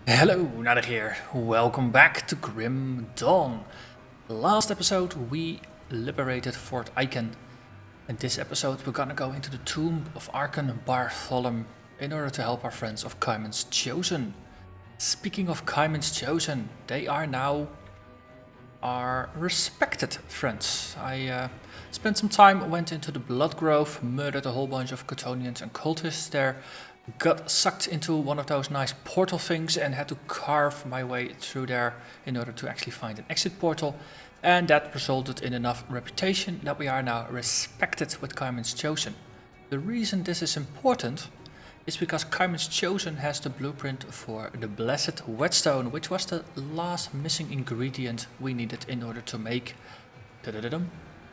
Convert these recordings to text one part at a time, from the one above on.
Hello, Narnach here. Welcome back to Grim Dawn. Last episode we liberated Fort Icon. In this episode we're gonna go into the tomb of Archon Bartholom in order to help our friends of Caiman's Chosen. Speaking of Caiman's Chosen, they are now our respected friends. I spent some time, went into the Blood Grove, murdered a whole bunch of Chthonians and cultists there, got sucked into one of those nice portal things and had to carve my way through there in order to actually find an exit portal. And that resulted in enough reputation that we are now respected with Caiman's Chosen. The reason this is important is because Caiman's Chosen has the blueprint for the Blessed Whetstone, which was the last missing ingredient we needed in order to make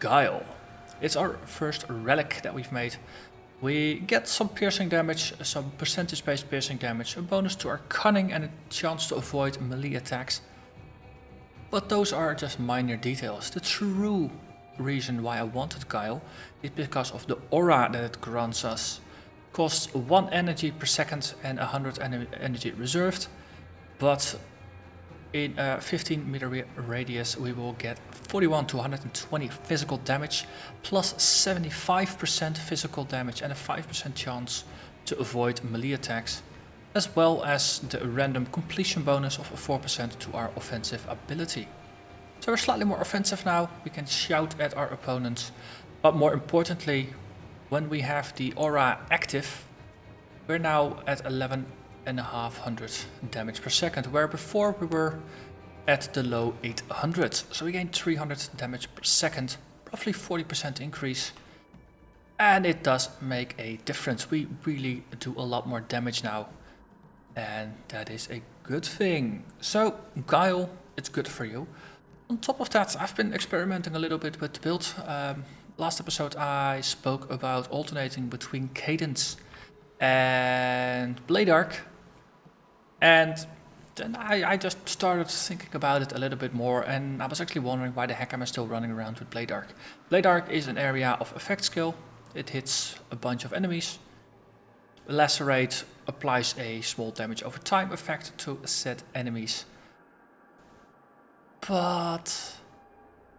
Guile. It's our first relic that we've made. We get some piercing damage, some percentage-based piercing damage, a bonus to our cunning and a chance to avoid melee attacks. But those are just minor details. The true reason why I wanted Guile is because of the aura that it grants us. Costs 1 energy per second and 100 energy reserved, but in a 15 meter radius we will get 41 to 120 physical damage, plus 75% physical damage and a 5% chance to avoid melee attacks, as well as the random completion bonus of 4% to our offensive ability. So we're slightly more offensive now, we can shout at our opponents, but more importantly, when we have the aura active, we're now at 11,500 damage per second, where before we were at the low 800. So we gain 300 damage per second, roughly 40% increase. And it does make a difference. We really do a lot more damage now. And that is a good thing. So Guile, it's good for you. On top of that, I've been experimenting a little bit with the build. Last episode I spoke about alternating between Cadence and Blade Arc, and then I just started thinking about it a little bit more, and I was actually wondering why the heck am I still running around with Blade Arc. Blade Arc is an area of effect skill. It hits a bunch of enemies. Lacerate applies a small damage over time effect to said enemies. But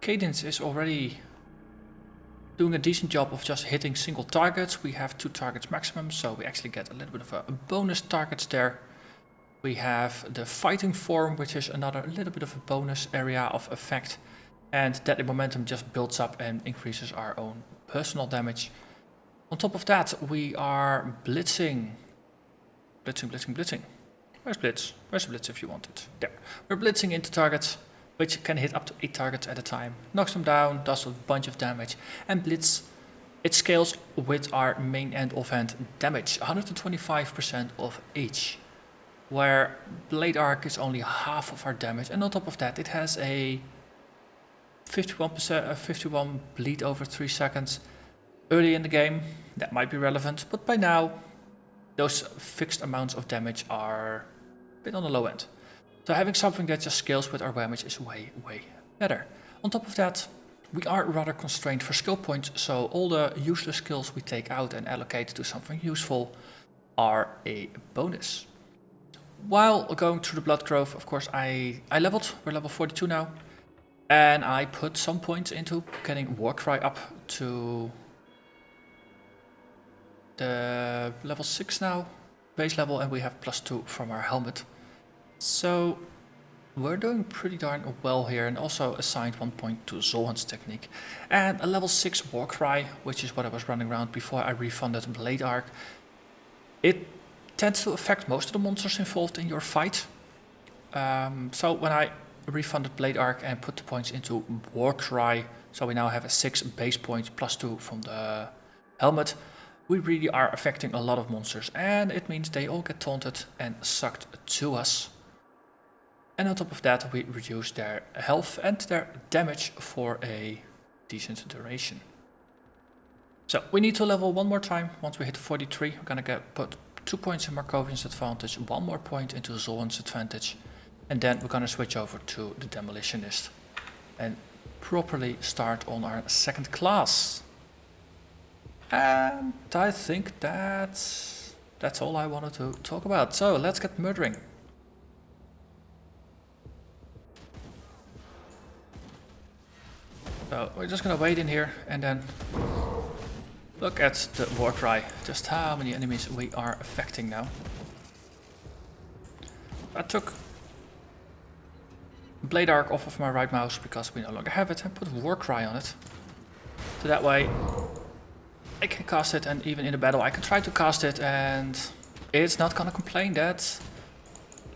Cadence is already doing a decent job of just hitting single targets. We have 2 targets maximum, so we actually get a little bit of a bonus targets there. We have the fighting form, which is another little bit of a bonus area of effect, and that momentum just builds up and increases our own personal damage. On top of that, we are blitzing. Where's Blitz? Where's Blitz if you want it? There. We're blitzing into targets, which can hit up to 8 targets at a time, knocks them down, does a bunch of damage, and Blitz, it scales with our main and offhand damage, 125% of each, where Blade Arc is only half of our damage, and on top of that it has a 51 bleed over 3 seconds. Early in the game, that might be relevant, but by now, those fixed amounts of damage are a bit on the low end. So having something that just scales with our damage is way better. On top of that, we are rather constrained for skill points, so all the useless skills we take out and allocate to something useful are a bonus. While going through the Blood Grove, of course, I leveled. We're level 42 now. And I put some points into getting Warcry up to the level 6 now, base level, and we have +2 from our helmet. So we're doing pretty darn well here, and also assigned 1 point to Zolhan's technique. And a level 6 Warcry, which is what I was running around before I refunded Blade Arc. It tends to affect most of the monsters involved in your fight. So when I refunded Blade Arc and put the points into Warcry, so we now have a 6 base point +2 from the helmet, we really are affecting a lot of monsters, and it means they all get taunted and sucked to us. And on top of that, we reduce their health and their damage for a decent duration. So we need to level 1 more time. Once we hit 43, we're gonna put 2 points in Markovian's advantage, 1 more point into Zolhan's advantage, and then we're gonna switch over to the Demolitionist and properly start on our 2nd class. And I think that's all I wanted to talk about. So let's get murdering. So we're just gonna wait in here and then look at the war cry. Just how many enemies we are affecting now. I took Blade Arc off of my right mouse because we no longer have it and put war cry on it. So that way I can cast it, and even in the battle I can try to cast it and it's not gonna complain that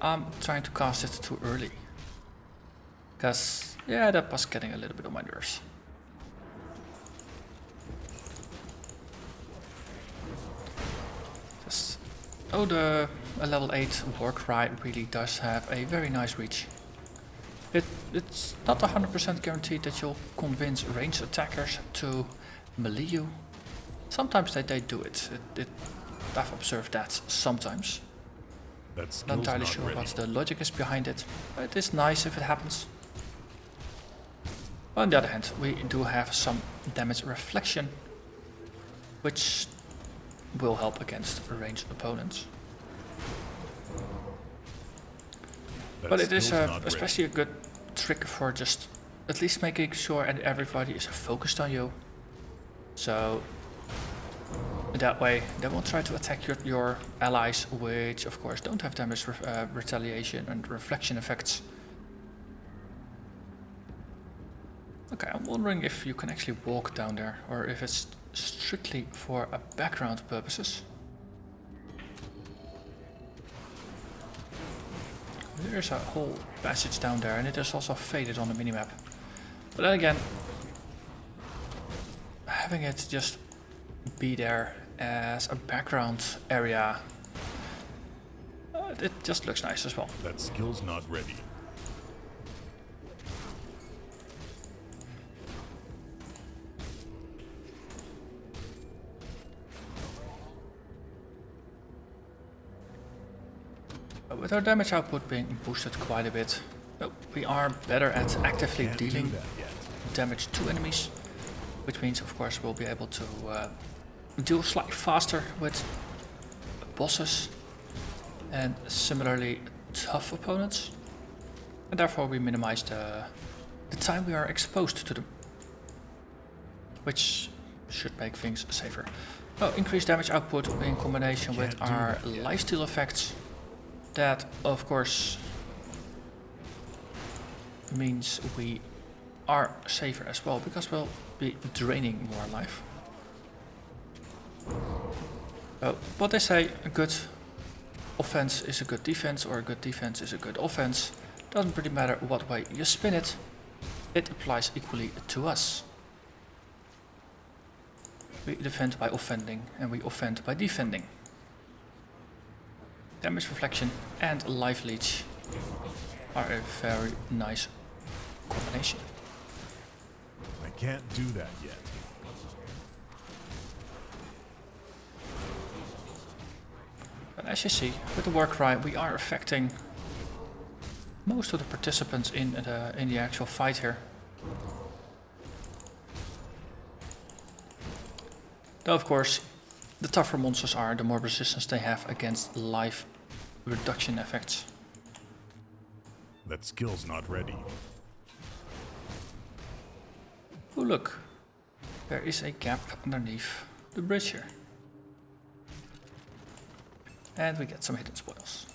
I'm trying to cast it too early. Because, yeah, that was getting a little bit on my nerves. Just, oh, a level 8 war cry really does have a very nice reach. It's not 100% guaranteed that you'll convince ranged attackers to melee you. Sometimes they do it. I've observed that sometimes. Not entirely sure what the logic is behind it, but it is nice if it happens. On the other hand, we do have some damage reflection, which will help against ranged opponents. But it is especially a good trick for just at least making sure that everybody is focused on you. So that way they won't try to attack your allies, which of course don't have damage retaliation and reflection effects. Okay, I'm wondering if you can actually walk down there, or if it's strictly for background purposes. There's a whole passage down there, and it is also faded on the minimap. But then again, having it just be there as a background area, it just looks nice as well. That skill's not ready. With our damage output being boosted quite a bit, we are better at actively dealing damage to enemies, which means of course we'll be able to deal slightly faster with bosses and similarly tough opponents, and therefore we minimize the time we are exposed to them, which should make things safer. Oh, increased damage output in combination with our lifesteal effects. That, of course, means we are safer as well, because we'll be draining more life. What they say, a good offense is a good defense, or a good defense is a good offense. Doesn't really matter what way you spin it, it applies equally to us. We defend by offending, and we offend by defending. Damage reflection and life leech are a very nice combination. I can't do that yet. But as you see, with the war cry, we are affecting most of the participants in the actual fight here. Though of course, the tougher monsters are, the more resistance they have against life reduction effects. That skill's not ready. Oh look, there is a gap underneath the bridge here. And we get some hidden spoils.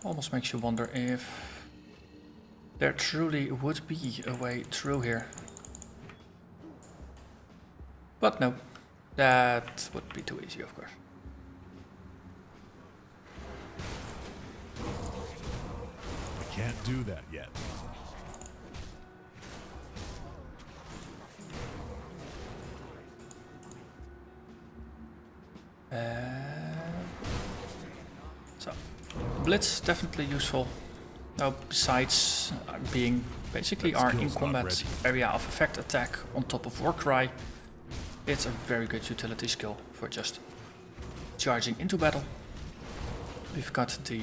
Almost makes you wonder if there truly would be a way through here. But no, that would be too easy, of course. I can't do that yet. So, Blitz definitely useful. Now, besides being basically our in combat area of effect attack on top of Warcry, it's a very good utility skill for just charging into battle. We've got the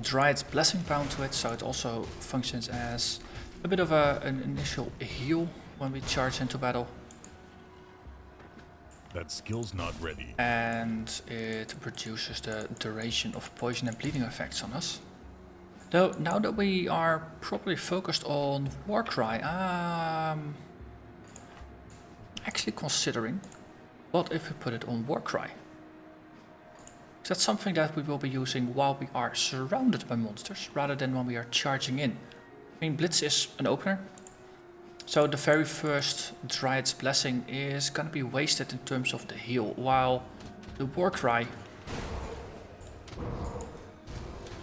Dryad's Blessing bound to it, so it also functions as a bit of an initial heal when we charge into battle. That skill's not ready. And it reduces the duration of poison and bleeding effects on us. Though, now that we are properly focused on Warcry, actually considering, what if we put it on Warcry? Is that something that we will be using while we are surrounded by monsters, rather than when we are charging in? I mean, Blitz is an opener, so the very first Dryad's Blessing is gonna be wasted in terms of the heal, while the Warcry...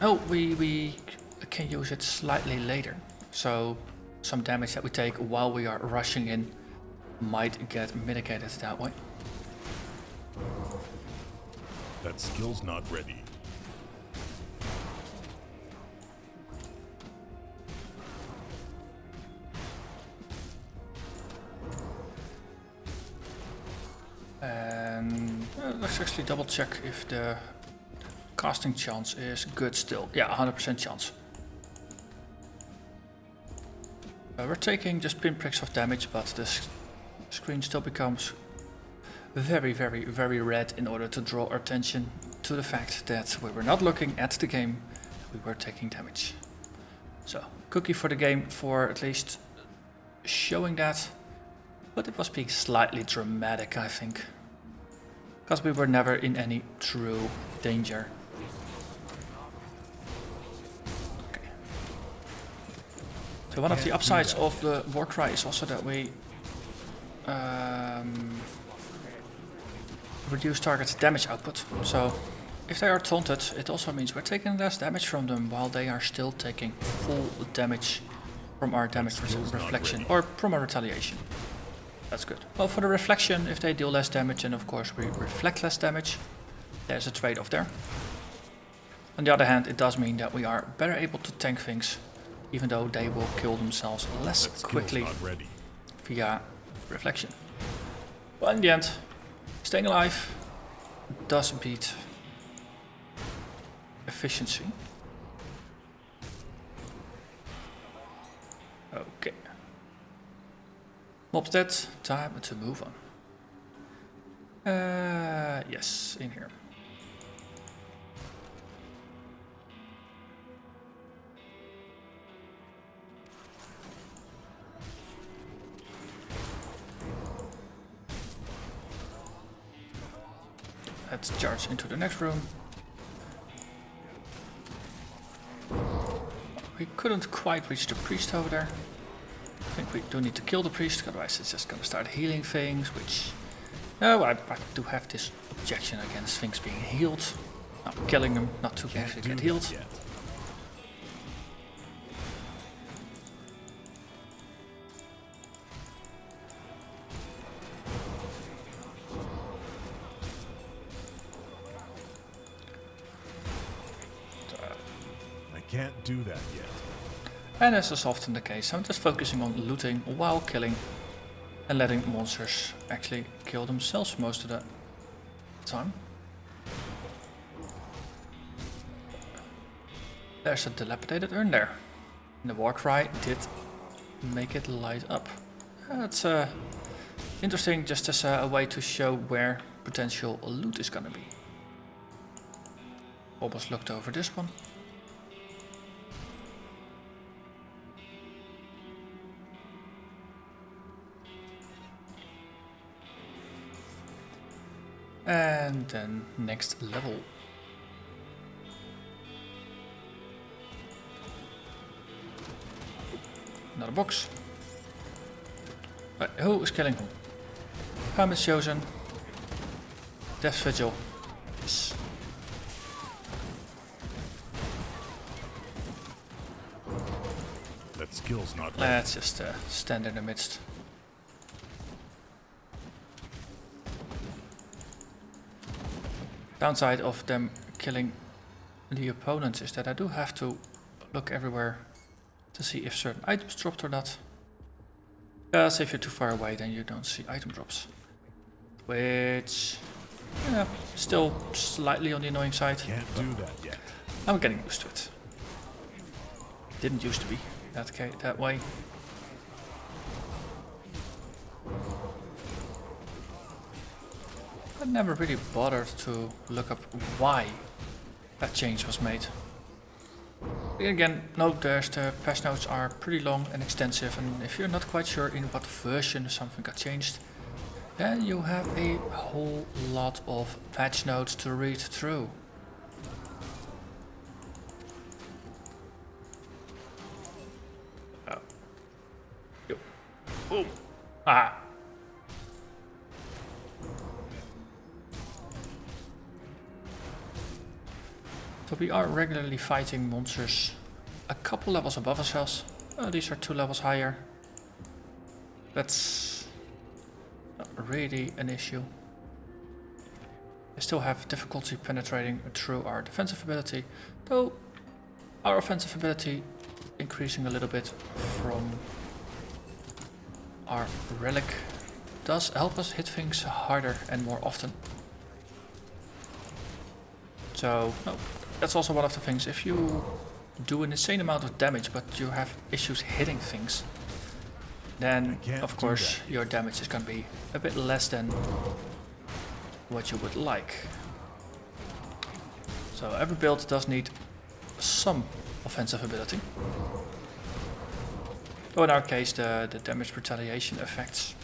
Oh, we can use it slightly later, so some damage that we take while we are rushing in might get mitigated that way. That skill's not ready. And let's actually double check if the casting chance is good still. Yeah, 100% chance. We're taking just pinpricks of damage, but the screen still becomes very, very, very red in order to draw our attention to the fact that we were not looking at the game, we were taking damage. So, cookie for the game for at least showing that, but it was being slightly dramatic, I think, because we were never in any true danger. Okay. So one of the upsides of the Warcry is also that we reduce target damage output. So if they are taunted, it also means we're taking less damage from them while they are still taking full damage from our damage reflection or from our retaliation. That's good. Well, for the reflection, if they deal less damage, then of course we reflect less damage. There's a trade-off there. On the other hand, it does mean that we are better able to tank things, even though they will kill themselves less quickly via reflection. But in the end, staying alive does beat efficiency. Okay. Mob's dead, time to move on. Yes, in here. Let's charge into the next room. We couldn't quite reach the priest over there. I think we do need to kill the priest, otherwise it's just gonna start healing things, which... No, I do have this objection against things being healed. No, killing them, not to actually get healed. I can't do that yet. And as is often the case, I'm just focusing on looting while killing and letting monsters actually kill themselves most of the time. There's a dilapidated urn there. And the Warcry did make it light up. That's interesting, just as a way to show where potential loot is gonna be. Almost looked over this one. And then next level. Another box. Who is killing who? Hermit's chosen. Death Vigil. Yes. That skill's not ready. Let's just stand in the midst. Downside of them killing the opponents is that I do have to look everywhere to see if certain items dropped or not. Because if you're too far away, then you don't see item drops. Which, yeah, still slightly on the annoying side. Can't do that yet. I'm getting used to it. Didn't used to be that way. I never really bothered to look up why that change was made. Again, note the patch notes are pretty long and extensive, and if you're not quite sure in what version something got changed, then you have a whole lot of patch notes to read through. Oh. Yo. Boom. Ah. So we are regularly fighting monsters a couple levels above ourselves. These are 2 levels higher. That's not really an issue. We still have difficulty penetrating through our defensive ability, though our offensive ability increasing a little bit from our relic does help us hit things harder and more often. So, no, that's also one of the things. If you do an insane amount of damage but you have issues hitting things, then of course your damage is going to be a bit less than what you would like. So every build does need some offensive ability. Though in our case the damage retaliation effects,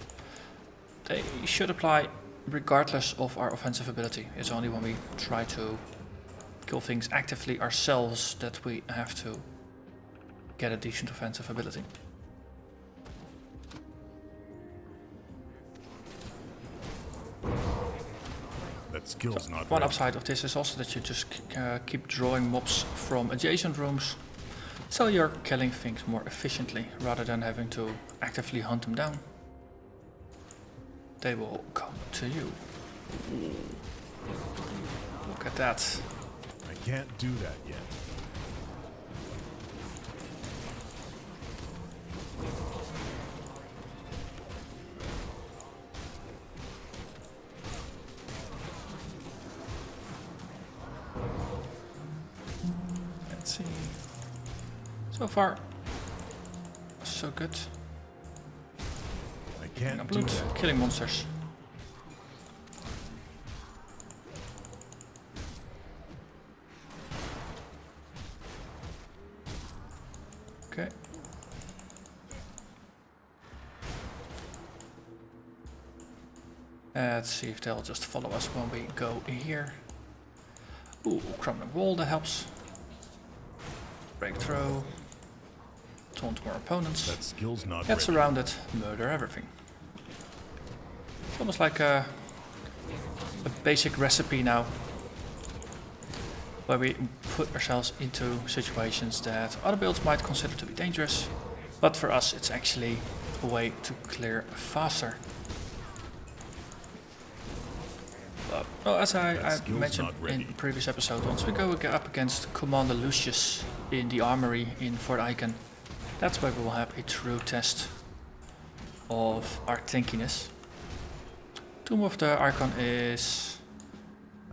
they should apply regardless of our offensive ability. It's only when we try to kill things actively ourselves that we have to get a decent offensive ability. That skill's not One ready. upside of this is also that you just keep drawing mobs from adjacent rooms, so you're killing things more efficiently rather than having to actively hunt them down. They will come to you. Look at that. I can't do that yet. Let's see. So far, so good. I can't do Blood, that. killing monsters. Okay. Let's see if they'll just follow us when we go here. Ooh, crumbling wall, that helps. Breakthrough. Taunt more opponents. That skill's not Get ready. surrounded, murder everything. It's almost like a basic recipe now, where we put ourselves into situations that other builds might consider to be dangerous, but for us it's actually a way to clear faster. But, well, as I mentioned in the previous episode, once we go up against Commander Lucius in the armory in Fort Icon, that's where we will have a true test of our tankiness. Tomb of the Archon is...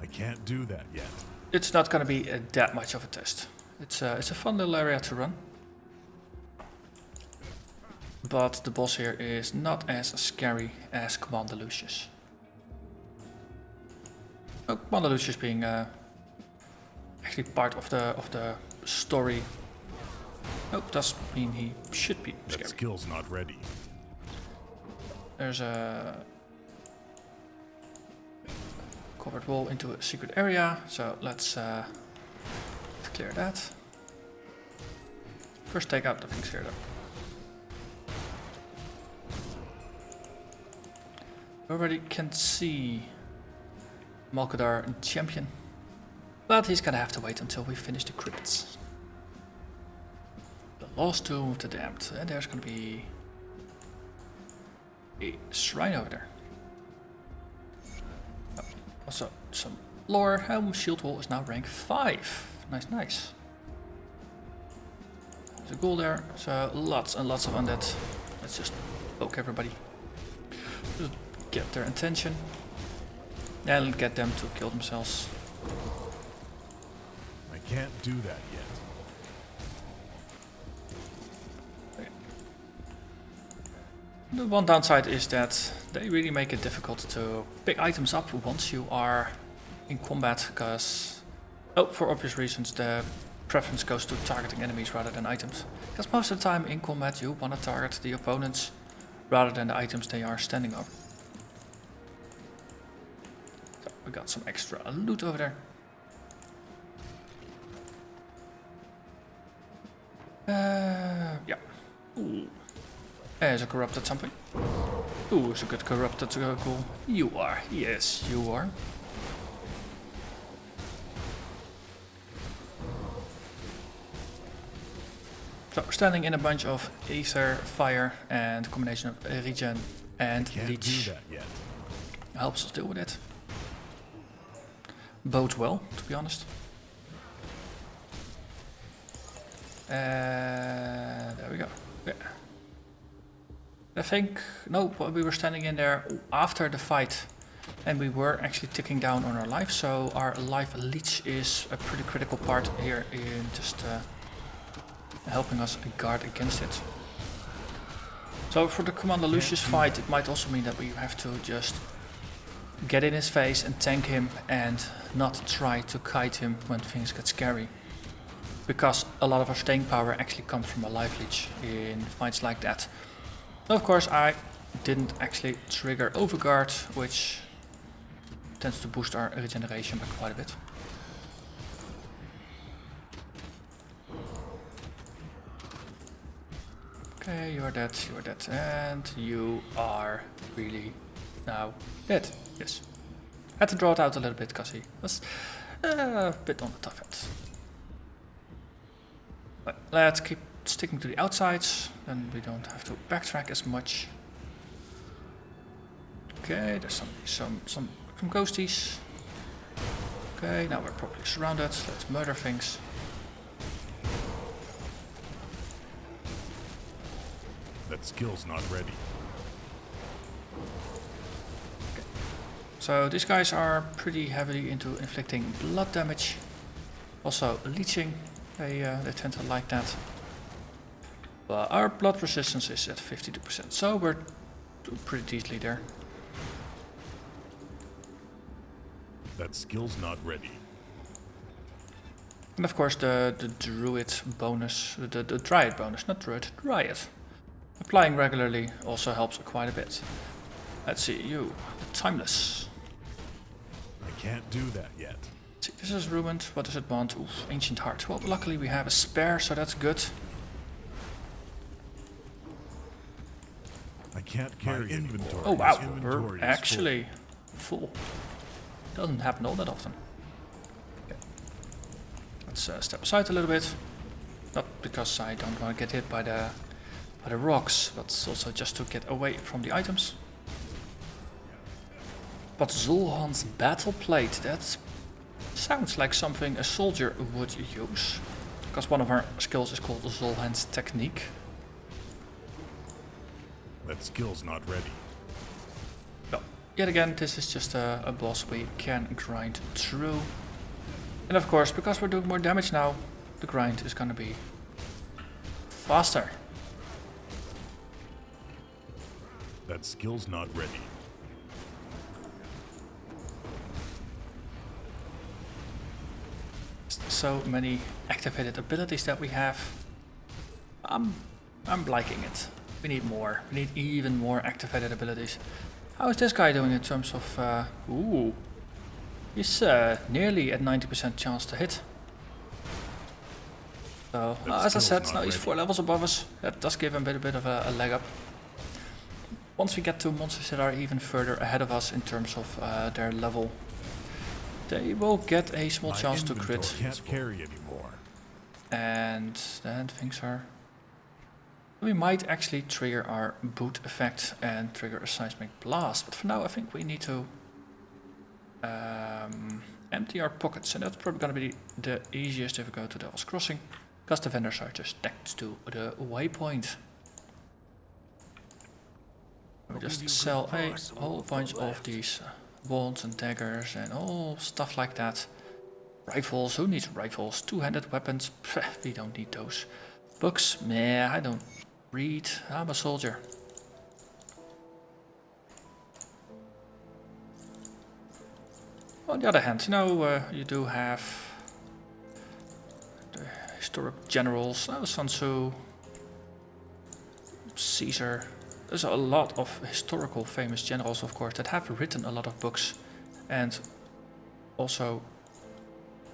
I can't do that yet. It's not going to be that much of a test. It's a fun little area to run. But the boss here is not as scary as Commander Lucius. Commander Lucius being actually part of the story. Does mean he should be scary. That skill's not ready. There's a covered wall into a secret area, so let's clear that. First take out the things here though. We already can see Malkadar champion, but he's gonna have to wait until we finish the crypts. The Lost Tomb of the Damned, and there's gonna be a shrine over there. Oh, also some lore. Shield wall is now rank 5. Nice, nice. There's a ghoul there, so lots and lots of undead. Let's just poke everybody. Just get their attention. And get them to kill themselves. I can't do that yet. Okay. The one downside is that they really make it difficult to pick items up once you are in combat, because, for obvious reasons, the preference goes to targeting enemies rather than items. Because most of the time in combat you want to target the opponents rather than the items they are standing over. So we got some extra loot over there. Yeah. Ooh. There's a corrupted something. Ooh, is a good corrupted ghoul. You are. Yes, you are. So we're standing in a bunch of ether, fire, and a combination of regen and leech. Helps us deal with it. Bodes well, to be honest. There we go. Yeah. I think, no, we were standing in there after the fight and we were actually ticking down on our life, so our life leech is a pretty critical part here in just helping us guard against it. So for the Commander Lucius fight, it might also mean that we have to just get in his face and tank him and not try to kite him when things get scary. Because a lot of our staying power actually comes from a life leech in fights like that. Of course, I didn't actually trigger Overguard, which tends to boost our regeneration by quite a bit. Okay, you are dead, and you are really now dead. Yes. Had to draw it out a little bit because he was a bit on the tough end. But let's keep sticking to the outsides, then we don't have to backtrack as much. Okay, there's some ghosties. Okay, now we're properly surrounded. Let's murder things. That skill's not ready. Okay. So these guys are pretty heavily into inflicting blood damage. Also leeching, they tend to like that. But our blood resistance is at 52%, so we're doing pretty decently there. That skill's not ready. And of course the druid bonus, the dryad bonus, not druid, dryad. Applying regularly also helps quite a bit. Let's see, you, timeless. I can't do that yet. Let's see, this is ruined, what does it want? Oof, ancient heart. Well, luckily we have a spare, so that's good. I can't carry inventory. Oh wow, we're actually full. Doesn't happen all that often. Okay. Let's step aside a little bit. Not because I don't want to get hit by the rocks, but also just to get away from the items. But Zulhan's battle plate, that sounds like something a soldier would use. Because one of our skills is called Zulhan's technique. That skill's not ready. No. Yet again, this is just a boss we can grind through. And of course, because we're doing more damage now, the grind is gonna be faster. That skill's not ready. So many activated abilities that we have. I'm liking it. We need more. We need even more activated abilities. How is this guy doing in terms of... ooh. He's nearly at 90% chance to hit. So, as I said, now he's 4 levels above us. That does give him a bit of a leg up. Once we get to monsters that are even further ahead of us in terms of their level, they will get a small chance to crit. Can't carry anymore. And then things are... We might actually trigger our boot effect and trigger a seismic blast, but for now I think we need to empty our pockets, and that's probably going to be the easiest if we go to Devil's Crossing, because the vendors are just next to the waypoint. We just sell a whole bunch of these wands and daggers and all stuff like that. Rifles, who needs rifles? Two-handed weapons, we don't need those. Books, meh, I don't read, I'm a soldier. On the other hand, you know, you do have the historic generals, Sun Tzu, Caesar. There's a lot of historical famous generals, of course, that have written a lot of books and also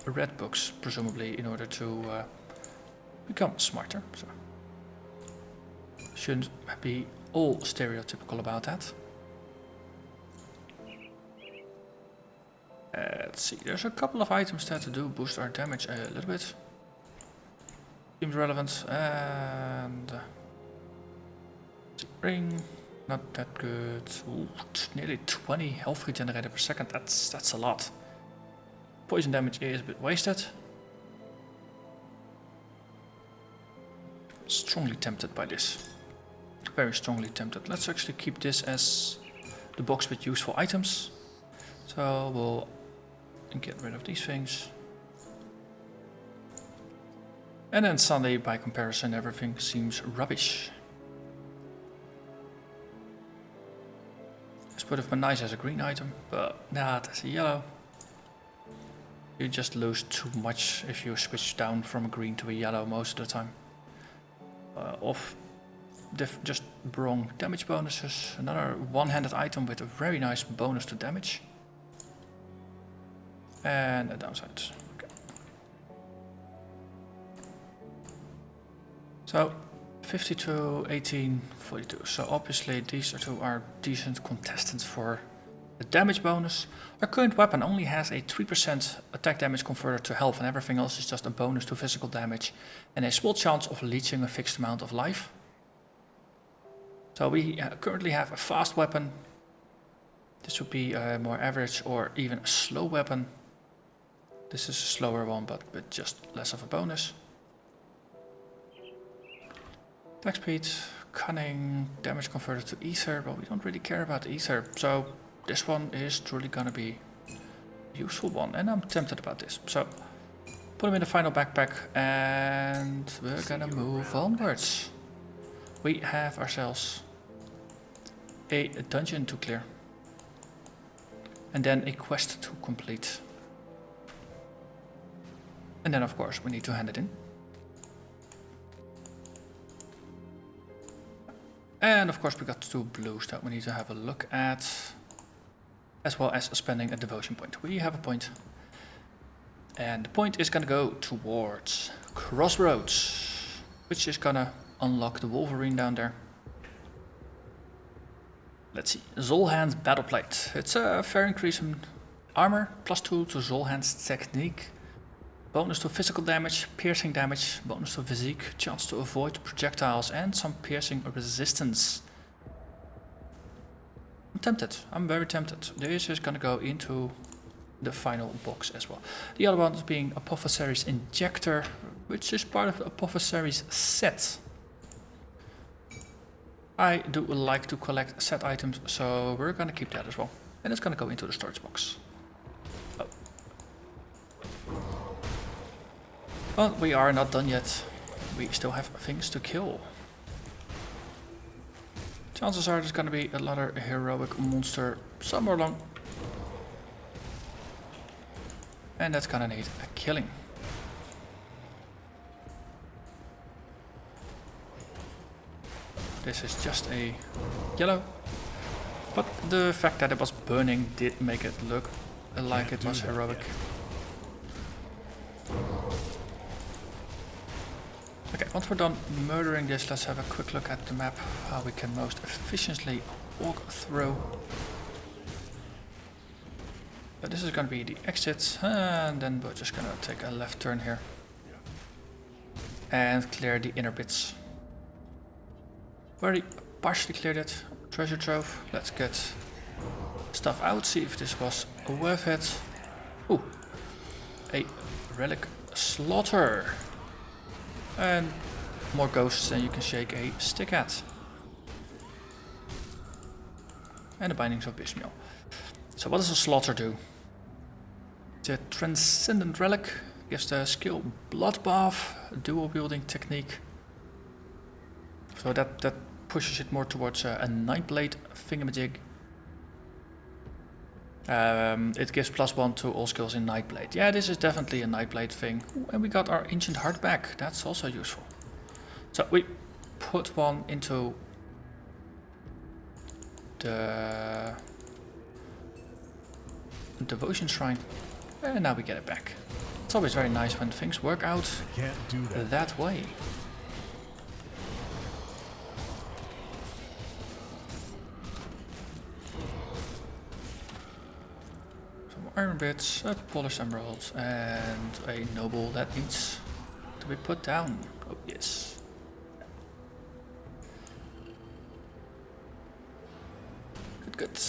read books, presumably, in order to become smarter. So shouldn't be all stereotypical about that. Let's see, there's a couple of items that do boost our damage a little bit. Seems relevant. And ring, not that good. Ooh, nearly 20 health regenerated per second. That's a lot. Poison damage is a bit wasted. Strongly tempted by this. Very strongly tempted. Let's actually keep this as the box with useful items. So we'll get rid of these things. And then suddenly, by comparison, everything seems rubbish. This would have been nice as a green item, but not as a yellow. You just lose too much if you switch down from a green to a yellow most of the time. Just wrong damage bonuses. Another one-handed item with a very nice bonus to damage. And a downside. Okay. So 52, 18, 42. So obviously these two are decent contestants for the damage bonus. Our current weapon only has a 3% attack damage converted to health, and everything else is just a bonus to physical damage and a small chance of leeching a fixed amount of life. So we currently have a fast weapon. This would be a more average or even a slow weapon. This is a slower one, but with just less of a bonus. Attack speed, cunning, damage converted to ether, but we don't really care about ether. So this one is truly gonna be a useful one, and I'm tempted about this. So put him in the final backpack, and we're gonna move onwards. We have ourselves a dungeon to clear, and then a quest to complete. And then of course we need to hand it in. And of course we got 2 blues that we need to have a look at, as well as spending a devotion point. We have a point. And the point is gonna go towards Crossroads, which is gonna unlock the Wolverine down there. Let's see, Zolhan's Battleplate. It's a fair increase in armor, +2 to Zolhan's technique. Bonus to physical damage, piercing damage, bonus to physique, chance to avoid projectiles, and some piercing resistance. I'm tempted. I'm very tempted. This is gonna go into the final box as well. The other one is being Apothecary's Injector, which is part of the Apothecary's set. I do like to collect set items, so we're gonna keep that as well. And it's gonna go into the storage box. Well, we are not done yet. We still have things to kill. Chances are there's gonna be another heroic monster somewhere along. And that's gonna need a killing. This is just a yellow. But the fact that it was burning did make it look like it was heroic. Okay, once we're done murdering this, let's have a quick look at the map, how we can most efficiently walk through. But this is going to be the exit, and then we're just going to take a left turn here. And clear the inner bits. Already partially cleared it. Treasure trove. Let's get stuff out, see if this was worth it. Ooh, a relic slaughter. And more ghosts than you can shake a stick at. And the bindings of Bismiel. So what does a slaughter do? It's a transcendent relic. Gives the skill Bloodbath, a dual wielding technique. So that pushes it more towards a Nightblade thingamajig. It gives +1 to all skills in Nightblade. Yeah, this is definitely a Nightblade thing. Ooh, and we got our Ancient Heart back. That's also useful. So we put one into the Devotion Shrine. And now we get it back. It's always very nice when things work out that way. Iron bits, a polished emerald, and a noble that needs to be put down. Oh yes. Good.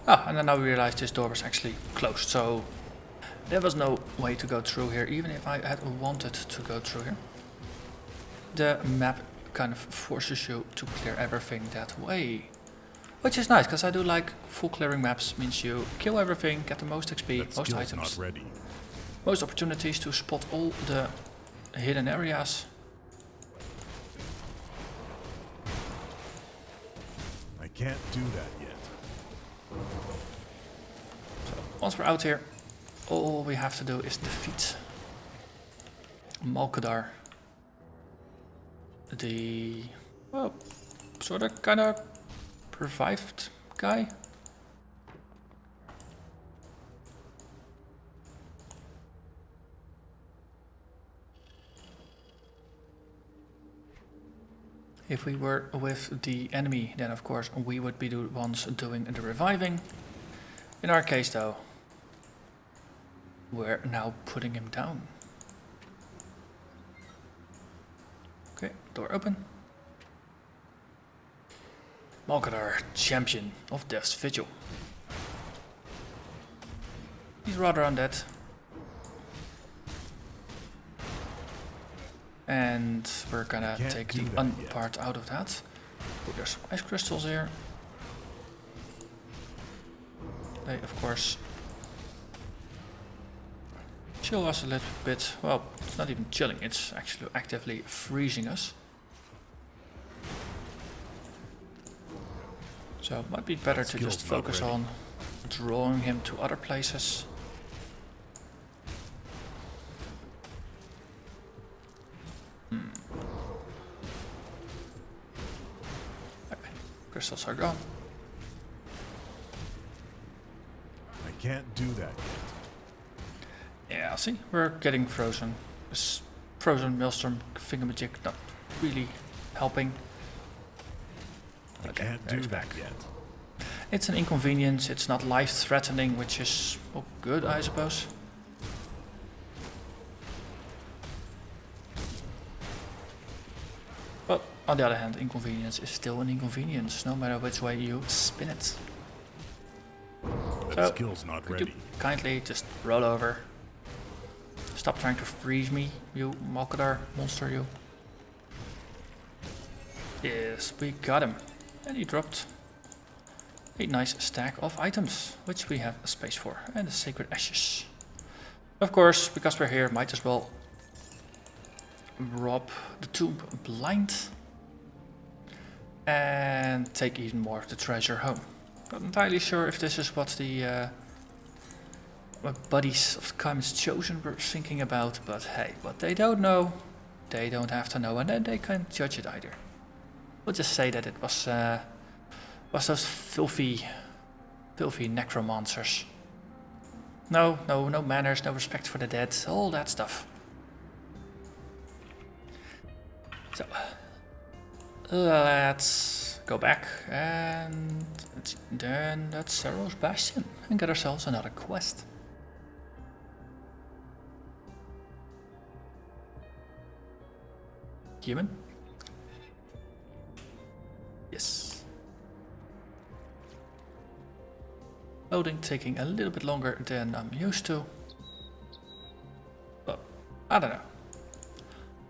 Ah, and then I realized this door was actually closed, so there was no way to go through here, even if I had wanted to go through here. The map kind of forces you to clear everything that way. Which is nice, because I do like full clearing maps. Means you kill everything, get the most XP, most items, most opportunities to spot all the hidden areas. I can't do that yet. So once we're out here, all we have to do is defeat Malkadar, the well, sort of kind of revived guy. If we were with the enemy, then of course we would be the ones doing the reviving. In our case though, we're now putting him down. Okay, door open. Malkadar, champion of Death's Vigil. He's rather undead. And we're gonna take the un part out of that. Oh, there's some ice crystals here. They, of course, chill us a little bit. Well, it's not even chilling, it's actually actively freezing us. So it might be better to just focus on drawing him to other places. Okay, crystals are gone. I can't do that yet. Yeah, see, we're getting frozen. This frozen maelstrom thingamajig not really helping. I can't do that yet. It's an inconvenience, it's not life-threatening, which is well, good, I suppose. But on the other hand, inconvenience is still an inconvenience, no matter which way you spin it. That skill's not could ready. you kindly just roll over. Stop trying to freeze me, you Malkadar monster, you. Yes, we got him. And he dropped a nice stack of items, which we have a space for, and the Sacred Ashes. Of course, because we're here, might as well rob the tomb blind and take even more of the treasure home. Not entirely sure if this is what the my buddies of Cadence Chosen were thinking about, but hey, what they don't know, they don't have to know, and then they can't judge it either. We'll just say that it was those filthy necromancers. No manners, no respect for the dead, all that stuff. So, let's go back and then that's Cerro's Bastion and get ourselves another quest. Human? Yes. Loading taking a little bit longer than I'm used to. But I don't know.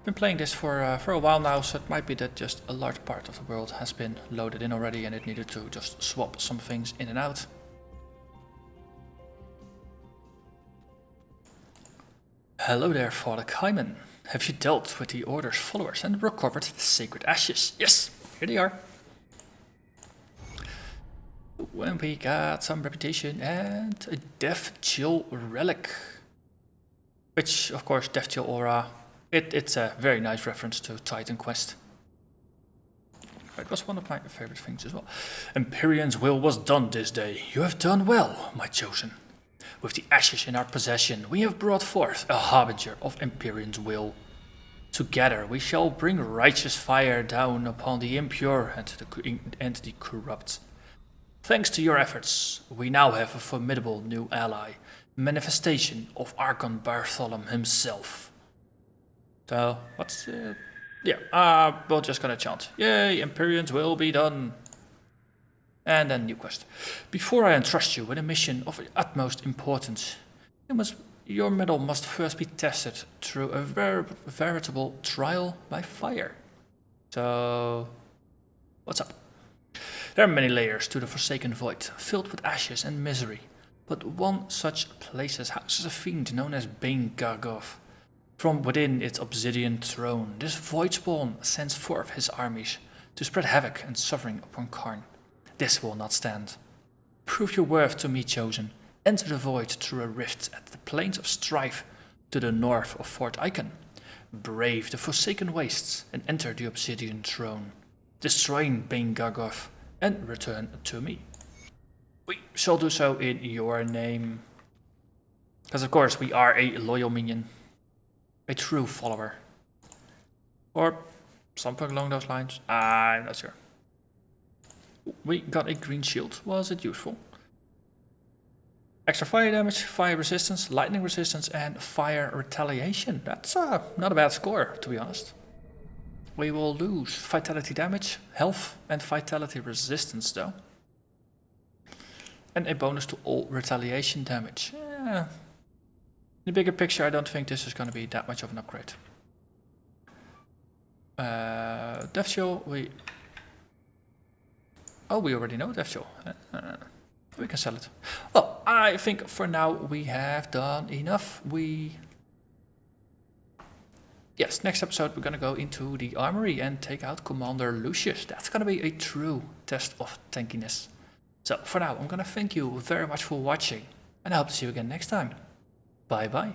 Been playing this for a while now, so it might be that just a large part of the world has been loaded in already and it needed to just swap some things in and out. Hello there, Father Kaiman. Have you dealt with the Order's followers and recovered the Sacred Ashes? Yes, here they are. Ooh, and we got some reputation and a Death Chill relic. Which, of course, Death Chill aura, it's a very nice reference to Titan Quest. It was one of my favorite things as well. Empyrean's will was done this day. You have done well, my chosen. With the ashes in our possession, we have brought forth a harbinger of Empyrean's will. Together we shall bring righteous fire down upon the impure and the corrupt. Thanks to your efforts, we now have a formidable new ally, manifestation of Archon Bartholom himself. So, what's it? Yeah, we're just gonna chant. Yay, Empyrean's will be done. And then new quest. Before I entrust you with a mission of utmost importance, your metal must first be tested through a veritable trial by fire. So, what's up? There are many layers to the Forsaken Void, filled with ashes and misery. But one such place houses a fiend known as Bane Gargoth. From within its obsidian throne, this void spawn sends forth his armies to spread havoc and suffering upon Karn. This will not stand. Prove your worth to me, chosen. Enter the void through a rift at the plains of strife to the north of Fort Icon. Brave the Forsaken Wastes and enter the obsidian throne, destroying Bane Gargoth, and return to me. We shall do so in your name. Because of course we are a loyal minion. A true follower. Or something along those lines. I'm not sure. We got a green shield. Was it useful? Extra fire damage, fire resistance, lightning resistance, and fire retaliation. That's not a bad score, to be honest. We will lose vitality damage, health, and vitality resistance, though. And a bonus to all retaliation damage. In the bigger picture, I don't think this is going to be that much of an upgrade. Death Chill, we already know Death Chill. We can sell it. Well, I think for now we have done enough. Yes, next episode we're going to go into the armory and take out Commander Lucius. That's going to be a true test of tankiness. So for now, I'm going to thank you very much for watching. And I hope to see you again next time. Bye bye.